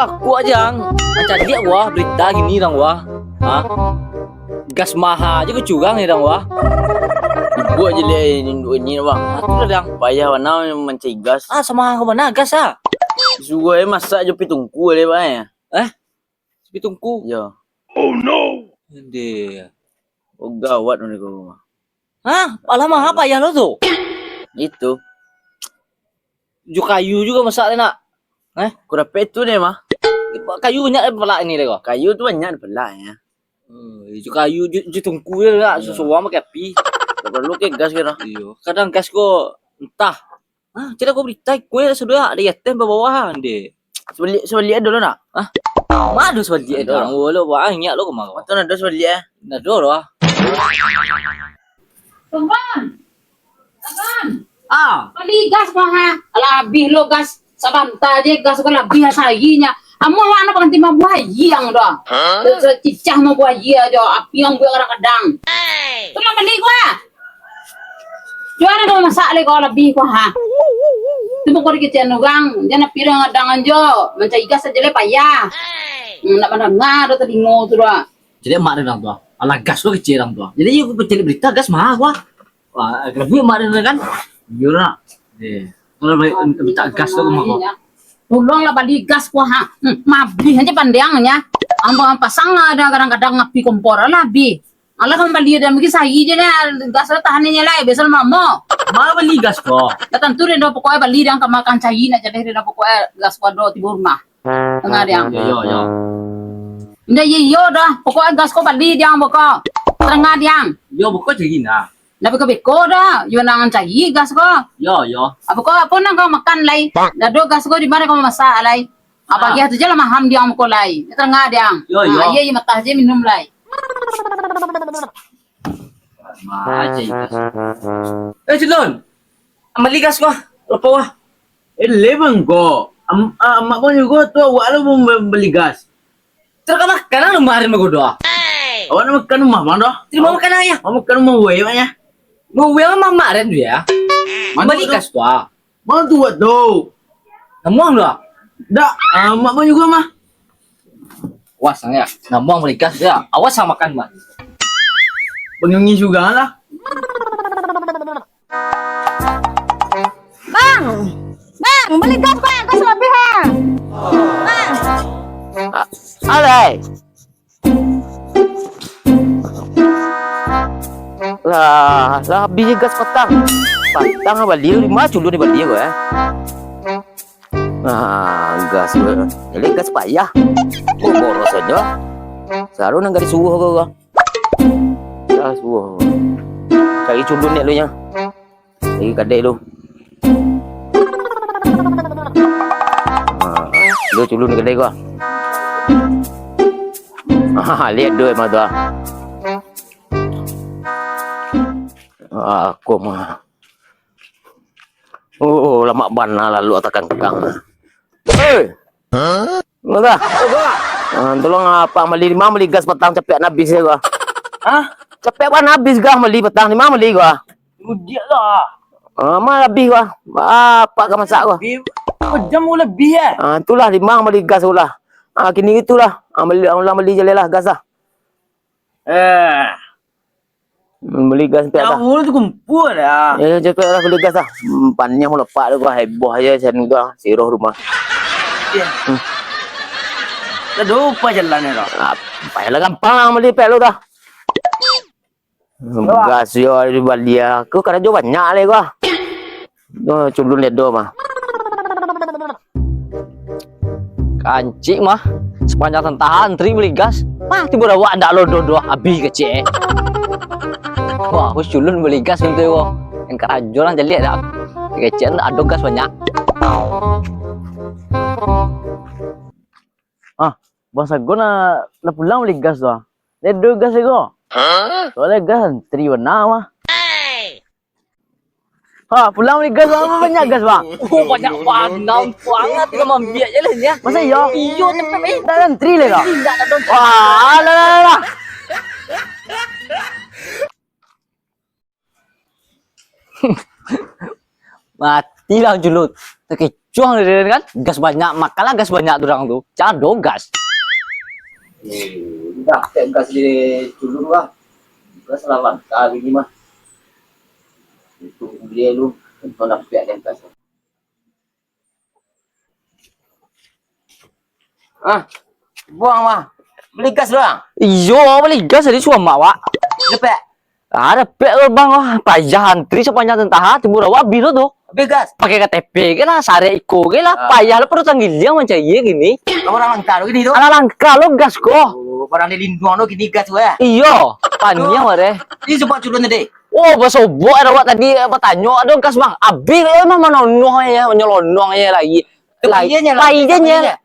aku aja macam dia wah berita gini dong wah. Hah? Gas maha aja kecurang nih dong wah. Ibu aja lihat ini bang. Aku udah dong. Payah warna mencari gas. Ah sama aku mana gas ah? Suruh masak je pitungku le bang ya. Pitungku. Ya. Dia. Oh gawat nih kau. Hah? Alamak apa ya lo tuh? Itu. Ju kayu juga masak nak. Aku dapat itu deh mah. Kayu banyak pelak ini deh kok. Kayu tu banyak belah ya. Ju kayu ju tungku ya lah sesuatu sama kayak pi. Tak perlu ke gas kira. Iyo. Kadang gas kok entah. Cerita kau berita kue sudah ada yatim bawahan deh. Sebalik dulu nak. Madu seperti itu. Lo banyak lo kemana? Mata ada sebalik ya. Nah dulu ah. Tuan, beli gas mah ha. Lebih lo gas sabanta aja gas ko lebih sayinya. Amo ano pang timah buah yang dah. Cicah mau buah aja api yang buah kadang-kadang. Tu nak beli ko ha. Juara ko masak le ko lebih ko ha. Tu mo ko ri kecen nugang, jana pirang adangan jo, mencai gas aja le payah. Nak mendengar do tadi ngo tu dah. Jadi emak dia tua. Alah gas lo kecil orang tua. Jadi aku percaya berita gas mahal wah. Wah, lebih emak dia kan. Iya nak. Kalau berita gas lo kemana? Tolong lah beli gas ko ha. Mabih aja pandangnya. Ambang pasang ada kadang-kadang api kompor lah bi. Alah kan beli dan mungkin sayi je na gas lah tahannya lah besar mamo. Mana beli gas kok? Datang tu rindu pokoknya beli dan kemakan cair nak jadi rindu pokoknya gas kuadro tiba rumah. Tengah dia. Yo. Nda yo dah pokoknya gas ko beli dia pokok. Tengah dia. Yo bukan jadi na. Tapi ko beko dah. Yo nangan cair gas ko. Yo. Apa ko apa nang kau makan lai. Dado gas ko di mana kau masak lai. Apa dia tu je lah maham dia ko lai. Tengah dia. Yo. Iya matah je minum lai. Macam gas. Cilon. Amali gas kok. Apa wah? Lebang ko. Mak pun juga tu awak lu beli gas. Terus kanan kemarin mau doa. Awak nak makan rumah mana? Terima makan ayah. Awak makan rumah wae banyak. Mau yang mama kemarin tu ya. Amali gas tua. Mana tu buat tu? Namuang doa. Dak, mak pun juga mah. Awas ya. Namuang beli gas ya. Awas sama makan mah. Pengengi juga lah. Bang, beli gas ko gas lebih ha. Alay. Lah habis gas petang. Petang apa dia lima culu ni beli gua. Gas gua. Jadi gas payah. Oh boros aja. Saru nang garis subuh gua. Gas subuh. Cari culu ni lu nya. Lagi kadek lu. Lu culu ni kadek gua. Lihat dulu mah tu. Aku mah. Oh, lama bana lalu atakan kang. Mana? Tolong apa meli gas petang cepet habis ya gua. Cepet kan habis gua meli petang 5 meli gua. Dia lah. Mah lebih gua. Apa ke masak gua? Jam lebih ya. Itulah 5 meli gas ulah. Kini itulah. Meli je lah gas lah. Beli gas cepet lah. Jauh tu kumpul dah. Ya cepet lah beli gas lah. Pannya mau lepak tu gua heboh aja sen gua siroh rumah. Dah lupa jalan ni dah. Payahlah gampang lah beli pek lu dah. Gas yo di Balia. Aku kadang jo banyak le gua. Culun lihat do mah. Kancik mah sepanjang tentahan antri beli gas. Tiba dah wak ndak lo do habis kecil. Wah, aku culun beli gas gitu yo. Yang kerajulan jadi dah. Kecil ada gas banyak. Bangsa gua na pulang beli gas tu. Lihat do gas go. Soalnya gas antri warna mah. Pulang beli gas apa banyak gas bang? Banyak banget kita mambiak je lah ya. Masa iya? Iyo cepet Dah antri le kah? Tidak ada. Wah, lah. Matilah julut. Terkecuang dia kan, gas banyak, makalah gas banyak tuh orang tuh. Jangan dong gas. Udah, kayak gas di dulu lah. Gas lawan kali ini mah. Itu dia lu, kau nak pihak yang gas. Buang mah. Beli gas doang. Iyo, beli gas tadi cuma mak. Lepek. Ada pek bang, wah payah antri sepanjang tentara timur awak biru tuh. Beli gas. Pakai KTP ke lah, sare iko ke lah, payah lo perlu tanggil yang macam iya gini. Orang langka lu gini tuh. Ala langka lo gas kok. Orang di lindung lu gini gas gue. Iyo, panjang mare. Ini coba culun tadi. Oh, basobo ada awak tadi bertanya, ada gas bang. Abi emang menonong ya, menyelonong ya lagi. Payahnya,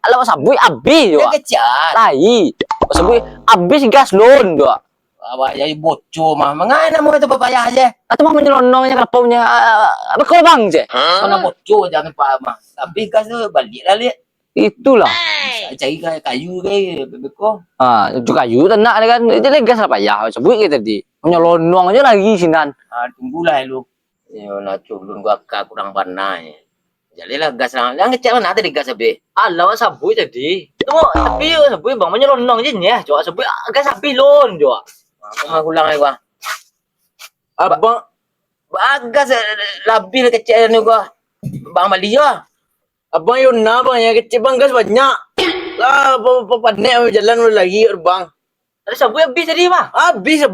ala sabui abi Dia juga. kecat. Lai, sabui abis gas lon doa. Awak jadi bocor mah. Mengapa mau itu papaya aja? Atau mah menyelonongnya kelapaunya apa kau bang je? Mana bocor jangan pak mah. Tapi gas tu balik lah lihat. Itulah. Cari kayu ke beko. Juga kayu tenak dia kan. Jadi gas apa ya? Sebut kita tadi. Menyelonong aja lagi sinan. Tunggulah lu. Ya nak culun gua kurang pandai. Jadi lah gas lang. Yang kecil mana tadi gas abe? Alah sabui tadi. Tunggu, tapi sabui bang menyelonong je nya. Coba sabui gas sapi lon coba. Aku ulang lagi gua. Abang Bagas lebih kecil ni gua. Bang Malia. abang Yuna bang ya kecil bang gas banyak. Lah panek jalan lagi bang. Ada sabui habis tadi mah. Habis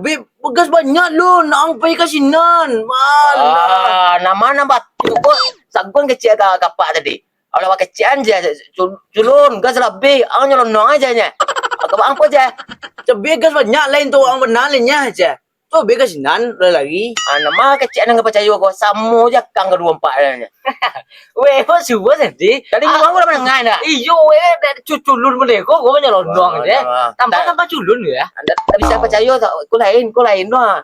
gas banyak lon. Nak pergi ke sinan. Malah. Nama batu gua. Sagun kecil kapak tadi. Kalau kecil aja culun gas lebih. Ang nyelonong aja nya. Agak bang apa aja. Cabai gas banyak lain tu orang benar lainnya aja. Tu begas sinan lagi. Nama kecil nang percaya gua samu je kang kedua empat nya. Weh, kau subuh tadi. Tadi ngomong gua menengai dah. Iyo, dari culun mereka, gua menyelonong aja. Tanpa culun ya. Tak bisa percaya tak ku lain doa.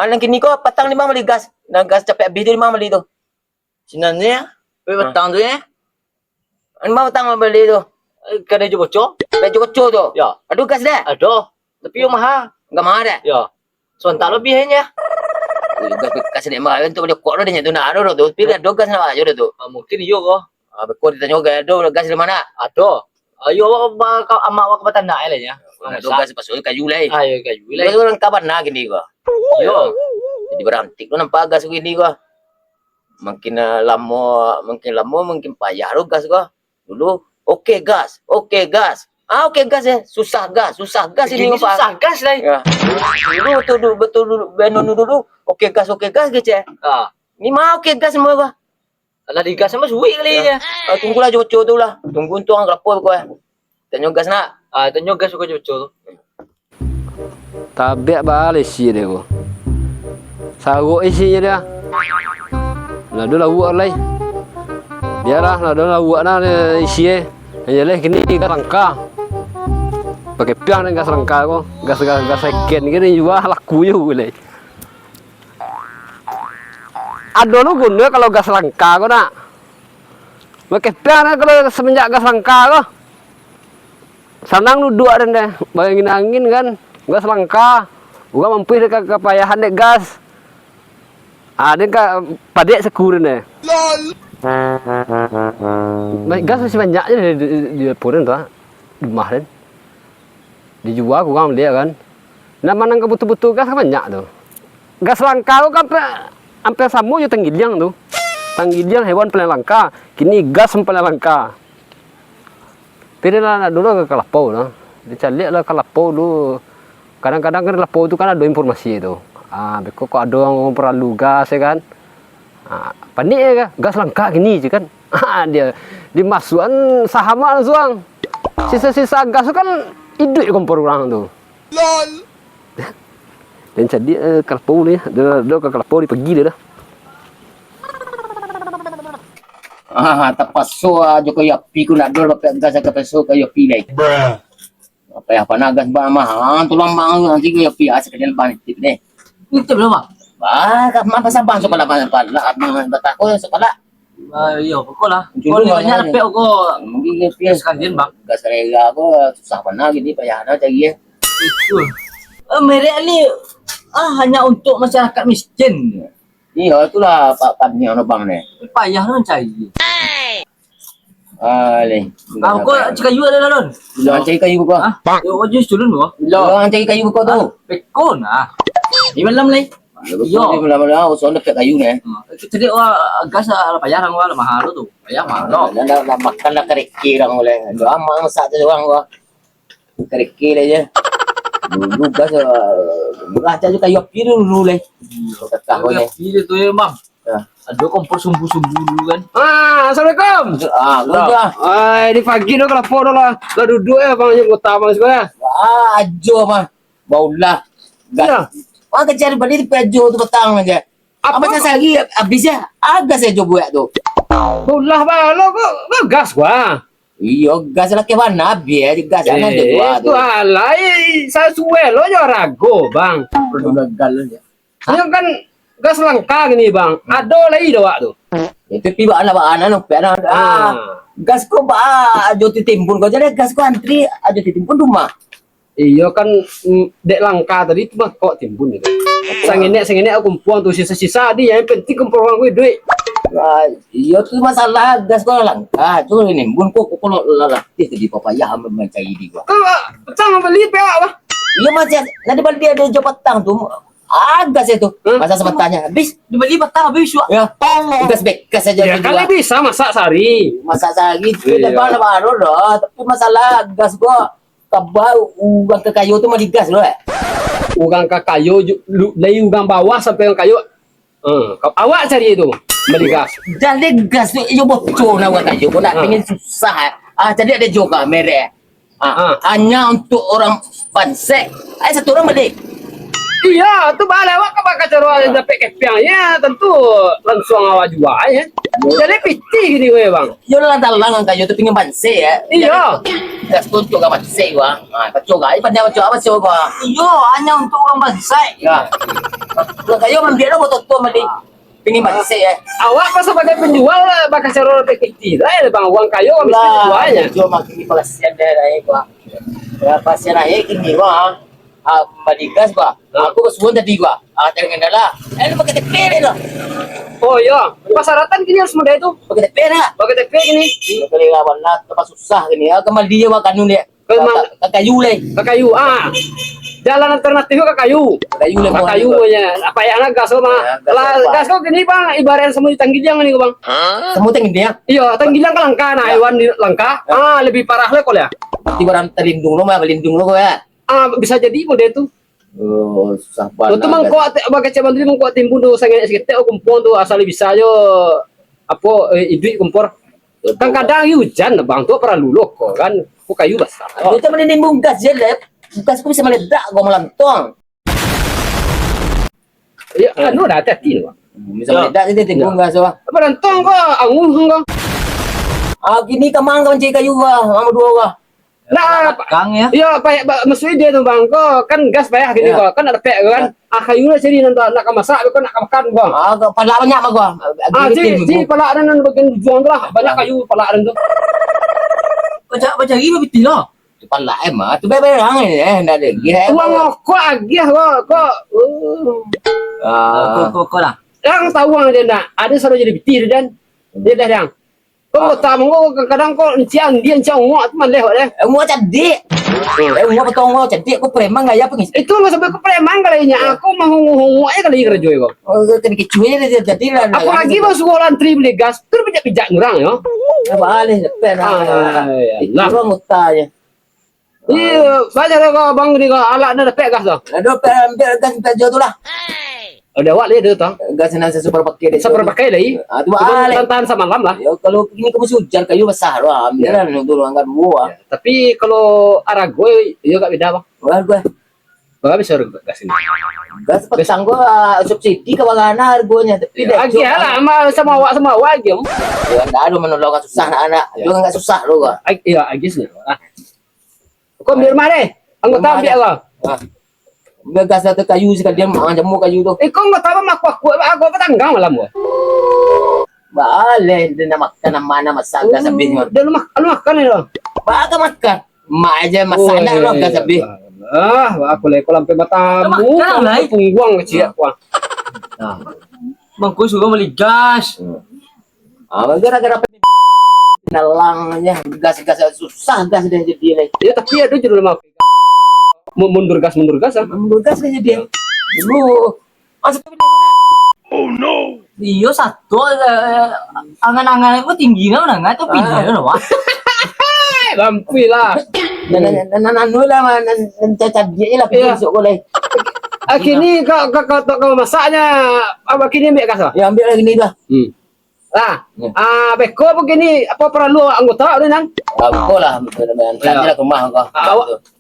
Nang kini kau petang 5 beli gas. Nang gas capek habis tu 5 beli tu. Sinannya, petang tu ya. Mau tang beli tu. Kada juga bocor. Baju kecil tu. Ya. Aduh gas dah. Aduh, tapi yang mahal. Enggak mahal dah. Ya. Sebentar lebihnya. Gas kasih dia mahal tu boleh kuat dia tu nak ada tu. Pilih ada gas nak aja tu. Mungkin iyo kok. Bekor ditanya ada gas di mana? Aduh. Ayo kau amak awak ke tanda lah ya. Ada gas pasal kayu lain. Ayo kayu Gas orang kabar nak gini gua. Yo. Jadi berantik tu nampak gas gini gua. Makin lama makin payah tu gas gua. Dulu okey gas. Okey gas ya. Susah gas ini apa? Susah gas lah. Ya. Dulu betul dulu benon dulu. Okey gas gitu ya. Ni mau okey gas semua gua. Alah digas sama suwi kali ya. Tunggulah cucu tu lah. Tunggu tu orang kelapa gua. Tanya gas nak. Tanya gas suka cucu. Tabek balik isi dia ko. Saruk isinya dia. Lah dulu buat lai. Biarlah lah dulu buat nah isi. Jadi kini gas rangka. Pakai piang dengan gas rangka ko. Gas seken gini juga laku juga lai. Ada lu guna kalau gas rangka ko nak. Pakai piang kalau semenjak gas rangka ko. Sanang lu dua dan deh. Bayangin angin kan. Gas langka. Bukan mampu dekat kepayahan dek gas. Ada ka padek sekuren deh. Baik gas masih banyak aja di Puren tuh. Di rumah kan. Dijual kurang dia kan. Nama nang kebutuh-butuh gas banyak tuh. Gas langka tuh kan sampai samu je tanggiliang tuh. Tanggiliang hewan paling langka. Kini gas yang paling langka. Pilih lah dulu ke kelapau lah. Dicari lah kelapau dulu. Kadang-kadang kan kelapau itu kan ada informasi itu. Beko kok ada yang perlu gas ya kan. Panik ya kan. Gas langka gini je kan. Dia dimasukkan saham langsung. Sisa-sisa gas itu kan hidup kompor orang tu. LOL. Dan jadi kelapau ni. Dia ke kelapau dia pergi dia dah. Tapaso aja ko yapi ko na dol pakai gas ka peso ka yapi lai. Apa ya panagas ba mah tulang mang nanti ko yapi asa kanil banit ni. Itu berapa? Ka mapasabang so pala abang bata ko so pala. Iya, kok lah. Kau ni banyak lepek kok. Mungkin yapi Sekalian bang. gas rega ko susah pana gini payahna cari. Itu. Merek ni hanya untuk masyarakat miskin. Iya, itulah paknya ono bang ni. Payah kan cari. Alih. Kau cakap you ada lon. Jangan cari kayu kau. Ah, yo ojo culun lo. Jangan cari kayu kau tu. Pekon ah. Di malam ni. Yo, lama-lama usah dekat kayu ni. Jadi gas ala payah orang wala mahal tu. Payah mahal. Nak makan nak kerikil orang boleh. Doa masak tu orang gua. Kerikil aja. Dulu gas murah aja kayu api dulu leh. Kakak kau ni. Ini tu ya bang. Ada kompor sumbu-sumbu dulu kan. Assalamualaikum. Gua dah. Di pagi tu kalau foto lah. Dah duduk ya bang yang kota bang sekolah. Ajo mah. Baulah. Ya. Wah kejar balik di pejo tu petang aja. Apa saya lagi habisnya agak saya coba tu. Ulah bang, lo kok gas gua. Iyo gas lah ke mana biar gas ana je dua tu. Itu alai saya suwe lo jo rago bang. Perlu gagal aja. Ini kan gas langka gini bang. Ada lagi doa tu. Itu tiba ana no pera. Gas ko ba ajo titimpun ko jadi gas ko antri ajo titimpun rumah. Iya kan dek langka tadi cuma kok timbun itu. Sang ini aku kumpulan tu sisa-sisa dia yang penting kumpulan gue duit. Iya tu masalah gas ko langka. Tu ni bun ko kalau lalaki di papaya mencari di gua. Kalau sang beli perak apa? Iya masih nanti balik dia ada jo petang tu. Gas itu masa sebentarnya habis Dibeli petang habis wak. ya gas bekas saja Ya kali bisa masak sehari. masa lagi Iya. depan baru loh tapi masalah gas gua kabau uang ke kayu tu mah digas loh Ugang ke kayu dari ugang bawah sampai ugang kayu. Awak cari itu beli gas. jadi gas tu iyo bocor nak buat kayu gua nak pengen susah jadi ada juga merek hanya untuk orang pansek satu orang beli Iya, tu balik awak ke bakal cara dapat kepiang ya tentu langsung awak jual ya. Jadi piti gini gue bang. yo lah dalang kayu tu pengen pansek ya Iya. gas tu juga pansek gua kacau gak pandai kacau apa sih gua Iyo hanya untuk orang bansai. ya kalau kayu membiarkan buat tu mesti pengen pansek ya Awak pas sebagai penjual bakal cara dapat piti lah ya bang. Uang kayu awak mesti jualnya. Cuma kini pasien dia naik gua. Ya pasien naik ini gua. Madigas gua. Aku kesuwen tadi gua. Tengah kendala. Lu pakai TP ni loh. Oh iya, pasaratan kini harus mudah itu. Pakai TP dah. Pakai TP gini. Kalau lawan lah tempat susah gini. Kemal dia gua kanun dia. Ke kayu le. Ke kayu. Jalan alternatif ke kayu. Kayu le. Ke kayu nya. Apa yang nak gas mah? Lah gas kok gini bang, ibarat semua di Tanggilang nih bang. Semua tengah dia. Iya, Tanggilang kan langka, nah hewan langka. Lebih parah lah kok ya. Di barang terlindung lo mah melindung lo gua ya. Bisa jadi model itu. Oh, susah Lo banget. tu mangkok bagai cabang tu mangkok timbun tu sangat sekitar kumpul tu asal bisa yo apa idui kumpor. Kan kadang hujan bang tu pernah luluh kok kan. Ku kayu basah. Itu cuma nimbung gas je le. Gas ku bisa meledak gua malam tong. Ya, anu dah hati-hati tu. Bisa meledak je timbung gas gua. Apa rantong kok angun kok. Gini kemang kan cek kayu gua, sama dua gua. Nah, Kang ya. iya payah mesti dia tu bang kok kan gas payah gini kok kan ada pek kan. Kayu lah jadi nanti nak masak kok nak makan bang. Pala banyak mah gua. Ji pala dan bagian juang tu lah banyak kayu pala dan tu. Baca lagi betul lah. Pala mah tu berang ni ndak ada. Gila. Uang kok agih kok. Kok lah. Yang tahu orang dia nak ada selalu jadi betir dan dia dah yang. Kau tahu kau kadang kau enciang dia enciang ngok tu mana leh. Gua cadik. Gua potong gua cadik aku preman gaya pengis. Itu nggak sampai ke preman kalinya. Aku mau ngomong aja kali kerja kau. Kan kecuali dia jadi lah. Aku lagi mau sekolah antri beli gas. Terus pijak ngurang ya. Balik depan. Lah. Gua mutanya. Iya, baca kau bang ni kau alat dah dapat gas dah. Ada ambil gas pejo tu lah. Ada awak lihat tu tau. Gas nasi super pakai dia. Saya pakai lagi. Tu balik. Tahan sama malam lah. Ya kalau ini kamu hujan kayu besar lah. Ambilan dulu angkat dua. Tapi kalau arah gue, ya gak beda bang. Wah gua. Gak bisa gas ini. Gas petang gua subsidi ke bagaimana harganya tapi Lagi lah, sama awak aja. ya enggak ada menolong susah anak juga enggak susah lo gua. Iya, agis nih. Kau biar mana? Anggota ambil lah. Gas satu kayu sekalian jamu kayu tu. Kau nggak tahu mak aku petanggang malam gua. Balik dia nak makan mana masak gas habis ni. Dia lu makan ni lo. Baga makan. Mak aja masak nak lo gas habis. Aku lagi kolam pe matamu. Pungguang kecil aku. Bangku suka beli gas. Gara-gara nalangnya gas-gas susah gas deh jadi nih. Ya tapi ada judul mah mundur gas ah. Mundur gas deh jadi. Dulu masuk ke Iya satu angan-angan aku tinggi na nggak tuh pindah na wah. Lampi lah. anu lah nan cacat dia lah besok boleh. Kini kau masaknya apa kini ambil gas lah. Ya ambil lagi ni dah. Beko begini apa perlu anggota ni nang? Aku lah nanti lah ke rumah kau.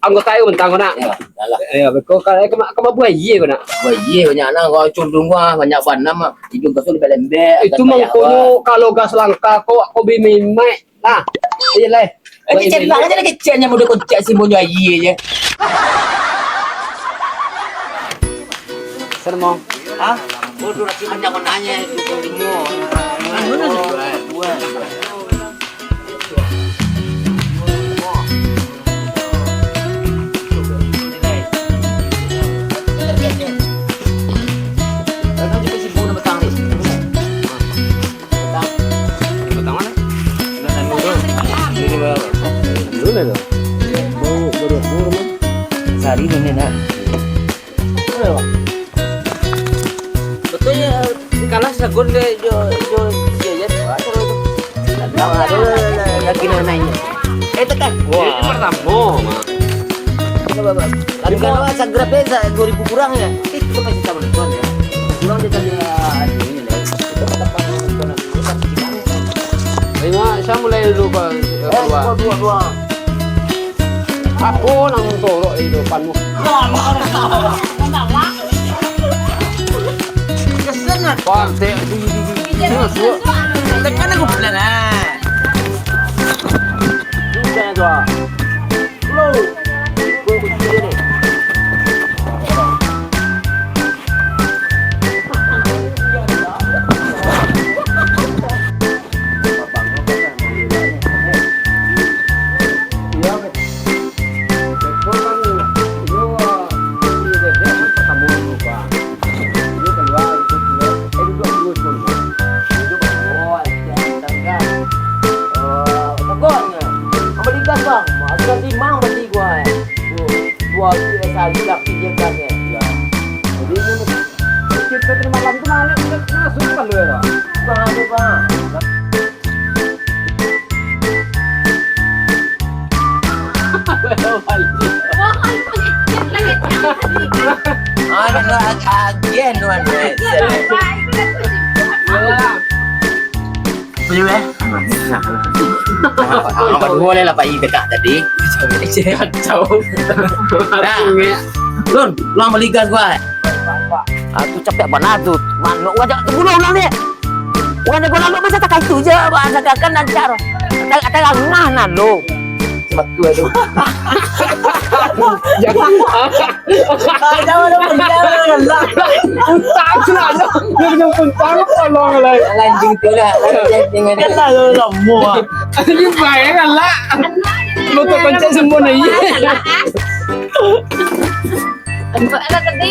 Anggota itu bentang kau nak. Ya, lah. Ya beko kalau kamu buat ye kau nak. Iya banyak nak kau condong gua banyak banam mah. Hidung kau lebih lembek. Itu mengkono kalau gas langka kau bimai lah. Iya lah. Kecil lah aja lagi kecilnya mudah kocak si monyo iya je. Sermo. Ah, bodoh lagi banyak kau nanya itu demo. Mana buat. Sari ini nak. Betulnya kalah segun deh jo ya terus. Ada lagi nanya. Tekan. Ini pertama. Lalu kalau segera pesa 2000 kurang ya. Itu masih sama dengan ya. Kurang dia tadi ini lah. Lima, saya mulai dulu kedua. Dua. Aku nang torok di depanmu. Kesenat. Wah, di masuk. Tekan aku pelan ah. Sudah dua. Dua kali dah pinjam gasnya. Ya. Jadi ini kita terima malam tu mana masuk kan lu ya. Bang. Again one. Boleh. Apa boleh lah Pak dekat tadi. Kacau. Lun, lang beli gas gua. Aku capek banget tuh. Manuk gua jak bunuh ulang ni. Bukan gua lalu masa tak itu je, bahasa kan lancar. Kata ngah nan lo. Sebab tu itu. Jangan. Jangan lah. Puntang sudah. Dia puntang tolong lah. Lanjing tu lah. Dengan Lah semua. Ini bayang lah. Lu terpencet semua ni. Ano ba? Ano tadi?